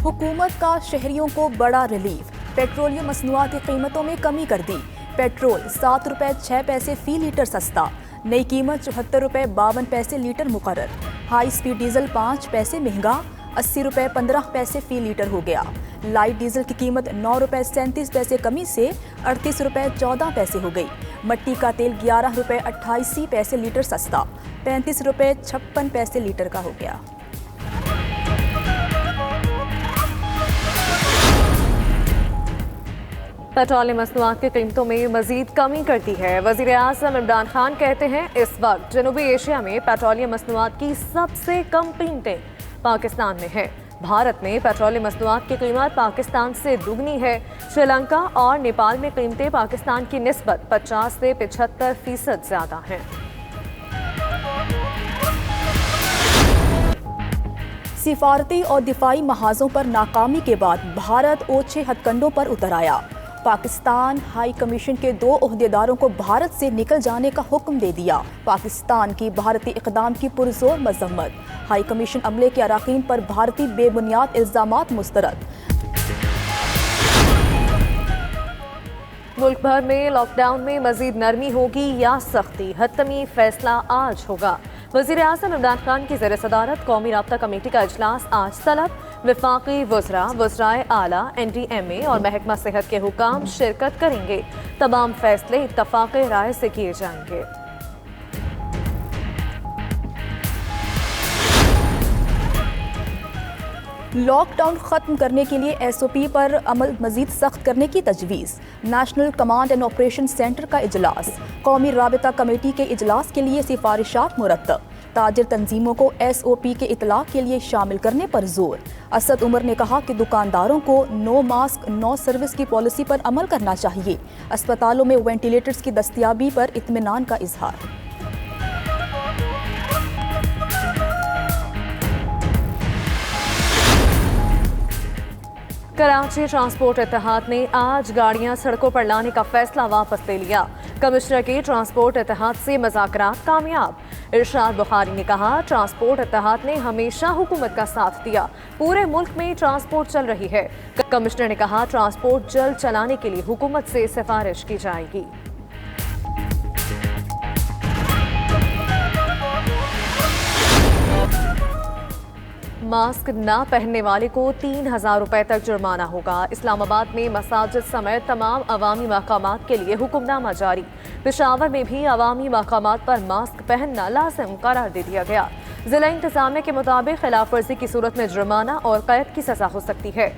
हुकूमत का शहरियों को बड़ा रिलीफ। पेट्रोलियम मसनूआत की कीमतों में कमी कर दी। पेट्रोल 7 रुपये 6 पैसे फी लीटर सस्ता। नई कीमत 74 रुपये 52 पैसे लीटर मुकर्रर। हाई स्पीड डीजल 5 पैसे महंगा, 80 रुपये 15 पैसे फी लीटर हो गया। लाइट डीजल की कीमत 9 रुपये 37 पैसे कमी से 38 रुपये 14 पैसे हो गई। मट्टी का तेल 11 रुपये 88 पैसे लीटर सस्ता, 35 रुपये 56 पैसे लीटर का हो गया। पेट्रोलियम मसनूआत की कीमतों में मजीद कमी कर दी है। वज़ीर आज़म इमरान खान कहते हैं इस वक्त जनूबी एशिया में पेट्रोलियम मसनूआत की सबसे कम कीमतें पाकिस्तान में है। भारत में पेट्रोलियम मसनूआत की कीमत पाकिस्तान से दुगनी है। श्रीलंका और नेपाल में कीमतें पाकिस्तान की निस्बत 50 से 75% ज्यादा हैं। सिफारती और दिफाई महाजों पर नाकामी के बाद भारत ओछे हथकंडों पर उतर आया। पाकिस्तान हाई कमीशन के 2 ओहदेदारों को भारत से निकल जाने का हुक्म दे दिया। पाकिस्तान की भारतीय इक़दाम की पुरजोर मजम्मत। हाई कमीशन अमले के अराकीन पर भारतीय बेबुनियाद इल्जामात मुस्तरद। मुल्क भर में लॉकडाउन में मजीद नरमी होगी या सख्ती, हतमी फैसला आज होगा। वज़ीर आज़म इमरान खान की ज़ेर सदारत कौमी राब्ता कमेटी का इजलास आज तलब। वफाकी वज़रा, वज़राए आला, NDMA और महकमा सेहत के हुकाम शिरकत करेंगे। तमाम फैसले इत्तफ़ाक़ राय से किए जाएंगे। लॉकडाउन खत्म करने के लिए SOP पर अमल मजीद सख्त करने की तजवीज़। National command and operation centre का इजलास। कौमी राबिता कमेटी के इजलास के लिए सिफारिशात मुरतब। ताजिर तंजीमों को SOP के इतलाक़ के लिए शामिल करने पर जोर। असद उमर ने कहा कि दुकानदारों को नो मास्क नो सर्विस की पॉलिसी पर अमल करना चाहिए। अस्पतालों में वेंटिलेटर्स की दस्तयाबी पर इत्मीनान का इजहार। कराची ट्रांसपोर्ट इत्तेहाद ने आज गाड़ियां सड़कों पर लाने का फैसला वापस ले लिया। कमिश्नर के ट्रांसपोर्ट इत्तेहाद से मुज़ाकरात कामयाब। इरशाद बुखारी ने कहा ट्रांसपोर्ट इत्तेहाद ने हमेशा हुकूमत का साथ दिया। पूरे मुल्क में ट्रांसपोर्ट चल रही है। कमिश्नर ने कहा ट्रांसपोर्ट जल्द चलाने के लिए हुकूमत से सिफारिश की जाएगी। मास्क ना पहनने वाले को 3000 रुपए तक जुर्माना होगा। इस्लामाबाद में मसाजिद समेत तमाम अवामी मकामात के लिए हुक्मनामा जारी। पेशावर में भी अवामी मकामात पर मास्क पहनना लाजिम करार दे दिया गया। जिला इंतजामिया के मुताबिक खिलाफ वर्जी की सूरत में जुर्माना और कैद की सजा हो सकती है।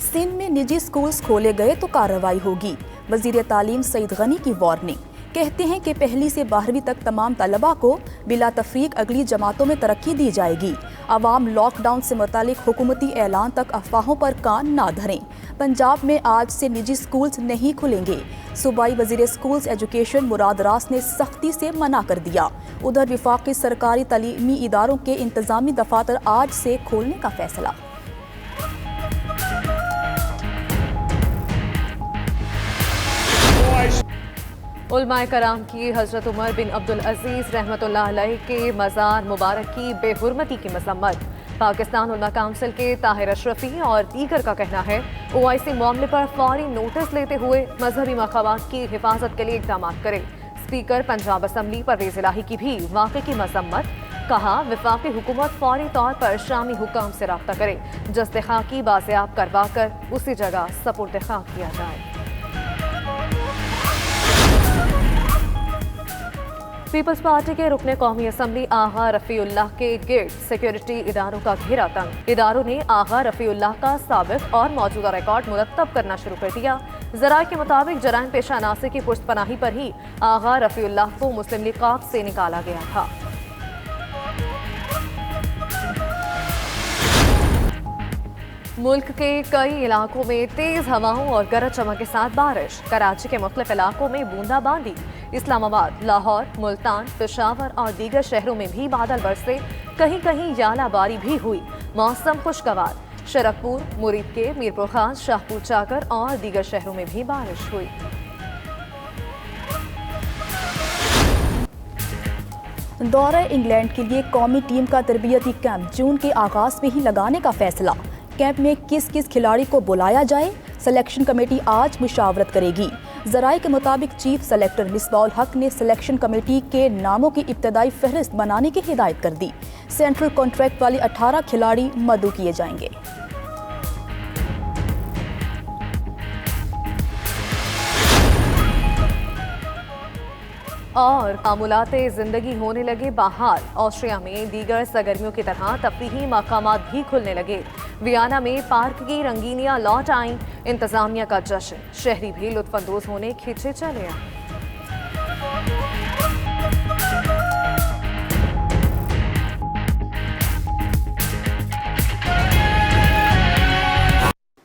सिंध में निजी स्कूल्स खोले गए तो कार्रवाई होगी। वजीर तालीम सईद गनी की वार्निंग। कहते हैं कि 1ली से 12वीं तक तमाम तलबा को बिला तफरीक अगली जमातों में तरक्की दी जाएगी। अवाम लॉकडाउन से मुतालिक हुकूमती ऐलान तक अफवाहों पर कान ना धरें। पंजाब में आज से निजी स्कूल्स नहीं खुलेंगे। सूबाई वजीर स्कूल्स एजुकेशन मुराद रास ने सख्ती से मना कर दिया। उधर विफाकी सरकारी तालीमी इदारों के इंतजामी दफातर आज से खोलने का फैसला। उलमाए कराम की हजरत उमर बिन अब्दुल अजीज रहमतुल्लाह अलैह के मज़ार मुबारक की बेहुरमती की मजम्मत। पाकिस्तान उलमा काउंसिल के ताहिर अशरफी और दीगर का कहना है OIC मामले पर फौरी नोटिस लेते हुए मजहबी मकामात की हिफाजत के लिए इक़दाम करे। स्पीकर पंजाब असम्बली परवेज़ इलाही की भी वाक़े की मजम्मत। कहा वफाकी हुकूमत फौरी तौर पर शामी हुकाम से रब्ता करे। जस्ते खाकी बाज़ियाब करवा कर उसी जगह सपुर्द खाक किया जाए। पीपल्स पार्टी के रुकने कौमी असम्बली आगा रफ़ीउल्लाह के गिर्द सिक्योरिटी इदारों का घेरा तंग। इदारों ने आगा रफ़ीउल्लाह का साबिक और मौजूदा रिकॉर्ड मुरतब करना शुरू कर दिया। ज़राए के मुताबिक जराइम पेशा अनासर की पुष्टपनाही पर ही आगा रफ़ीउल्लाह को मुस्लिम लीग क़ाद से निकाला गया था। मुल्क के कई इलाकों में तेज हवाओं और गरज चमक के साथ बारिश। कराची के मुख्तलिफ इलाकों में बूंदाबांदी। इस्लामाबाद, लाहौर, मुल्तान, पेशावर और दीगर शहरों में भी बादल बरसे। कहीं कहीं यालाबारी भी हुई। मौसम खुशगवार। शरकपुर, मुरीद के, मीरपुर खास, शाहपुर चाकर और दीगर शहरों में भी बारिश हुई। दौरे इंग्लैंड के लिए कौमी टीम का तरबियती कैंप जून के आगाज में ही लगाने का फैसला। कैंप में किस किस खिलाड़ी को बुलाया जाए, सिलेक्शन कमेटी आज मुशावरत करेगी। जराये के मुताबिक चीफ सेलेक्टर मिसबाउल हक ने सिलेक्शन कमेटी के नामों की इब्तदाई फहरिस्त बनाने की हिदायत कर दी। सेंट्रल कॉन्ट्रैक्ट वाले 18 खिलाड़ी मदऊ किए जाएंगे। और मामूलाते ज़िंदगी होने लगे बहाल। ऑस्ट्रिया में दीगर सरगर्मियों की तरह तफरीही मकामात भी खुलने लगे। वियना में पार्क की रंगीनियां लौट आईं। इंतजामिया का जश्न, शहरी भी लुत्फानंदोज होने खींचे चले आए।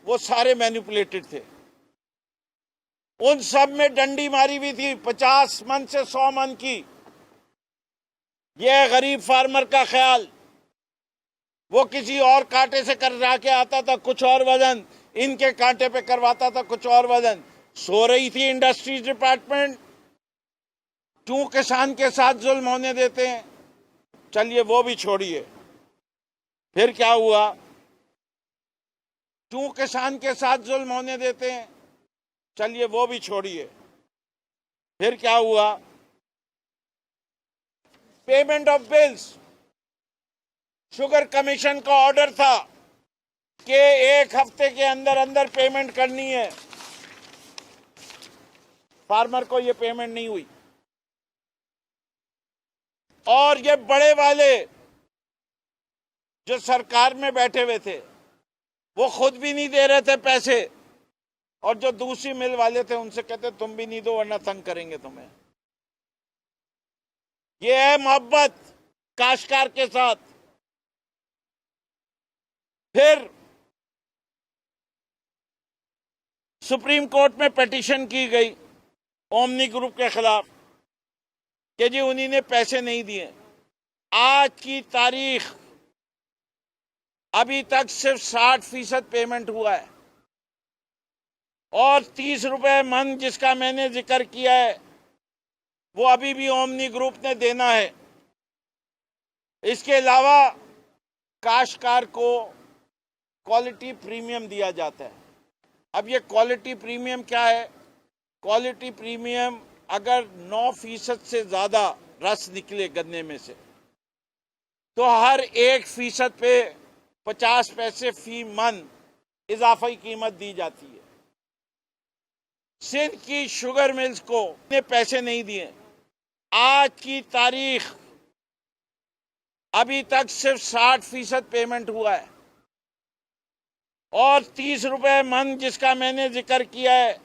वो सारे मैनिपुलेटेड थे। उन सब में डंडी मारी हुई थी 50 मन से 100 मन की। यह गरीब फार्मर का ख्याल, वो किसी और कांटे से करवा के आता था कुछ और वजन, इनके कांटे पे करवाता था कुछ और वजन। सो रही थी इंडस्ट्रीज डिपार्टमेंट। क्यों किसान के साथ जुल्म होने देते हैं? चलिए वो भी छोड़िए, फिर क्या हुआ? क्यों किसान के साथ जुल्म होने देते हैं? चलिए वो भी छोड़िए, फिर क्या हुआ? Payment of bills, sugar commission का ऑर्डर था कि 1 हफ्ते के अंदर अंदर पेमेंट करनी है। फार्मर को ये पेमेंट नहीं हुई और ये बड़े वाले जो सरकार में बैठे हुए थे वो खुद भी नहीं दे रहे थे पैसे, और जो दूसरी मिल वाले थे उनसे कहते तुम भी नहीं दो वरना तंग करेंगे तुम्हें। ये है मोहब्बत काश्तकार के साथ। फिर सुप्रीम कोर्ट में पिटीशन की गई ओमनी ग्रुप के खिलाफ कि जी उन्हीं ने पैसे नहीं दिए। आज की तारीख अभी तक सिर्फ 60% पेमेंट हुआ है और 30 रुपए मन जिसका मैंने जिक्र किया है वो अभी भी ओमनी ग्रुप ने देना है। इसके अलावा काश्तकार को क्वालिटी प्रीमियम दिया जाता है। अब ये क्वालिटी प्रीमियम क्या है? क्वालिटी प्रीमियम अगर 9% से ज्यादा रस निकले गन्ने में से तो हर 1% पे 50 पैसे फी मन इजाफी कीमत दी जाती है। सिंध की शुगर मिल्स को ने पैसे नहीं दिए। आज की तारीख अभी तक सिर्फ 60% पेमेंट हुआ है और 30 रुपए मन जिसका मैंने जिक्र किया है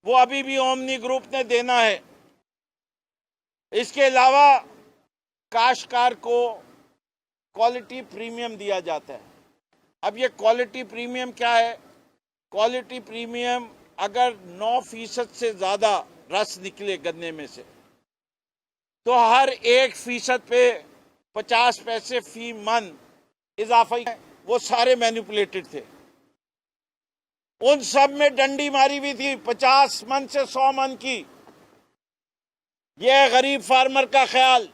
वो अभी भी ओमनी ग्रुप ने देना है। इसके अलावा काश्तकार को क्वालिटी प्रीमियम दिया जाता है। अब ये क्वालिटी प्रीमियम क्या है? क्वालिटी प्रीमियम अगर 9% से ज्यादा रस निकले गन्ने में से तो हर 1% पे 50 पैसे फी मन इजाफी, वो सारे मैनिपुलेटेड थे। उन सब में डंडी मारी हुई थी 50 मन से 100 मन की। यह गरीब फार्मर का ख्याल,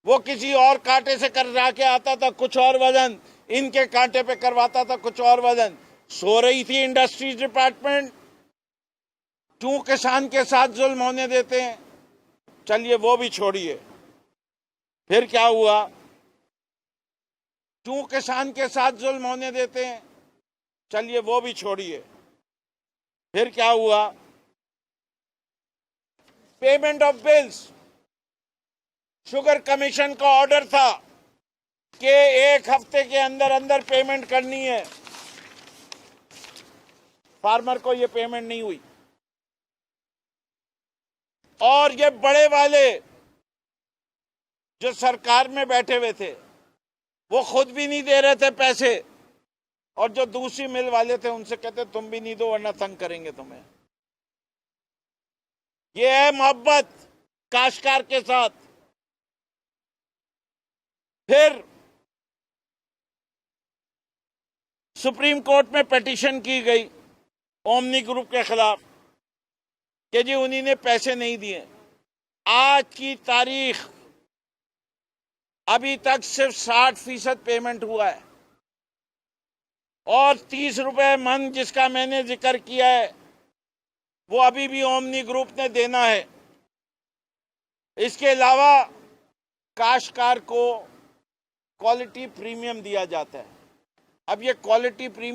वो किसी और कांटे से करवा के आता था कुछ और वजन, इनके कांटे पे करवाता था कुछ और वजन। सो रही थी इंडस्ट्रीज डिपार्टमेंट। क्यों किसान के साथ जुल्म होने देते हैं? चलिए वो भी छोड़िए, फिर क्या हुआ? क्यों किसान के साथ जुल्म होने देते हैं? चलिए वो भी छोड़िए, फिर क्या हुआ? Payment of bills, sugar commission का ऑर्डर था कि 1 हफ्ते के अंदर अंदर पेमेंट करनी है। फार्मर को ये पेमेंट नहीं हुई और ये बड़े वाले जो सरकार में बैठे हुए थे वो खुद भी नहीं दे रहे थे पैसे, और जो दूसरी मिल वाले थे उनसे कहते तुम भी नहीं दो वरना तंग करेंगे तुम्हें। ये है मोहब्बत काश्तकार के साथ। फिर सुप्रीम कोर्ट में पिटीशन की गई ओमनी ग्रुप के खिलाफ कि जी उन्हीं ने पैसे नहीं दिए। आज की तारीख अभी तक सिर्फ 60% पेमेंट हुआ है और 30 रुपए मन जिसका मैंने जिक्र किया है वो अभी भी ओमनी ग्रुप ने देना है। इसके अलावा काश्तकार को क्वालिटी प्रीमियम दिया जाता है। अब ये क्वालिटी प्रीमियम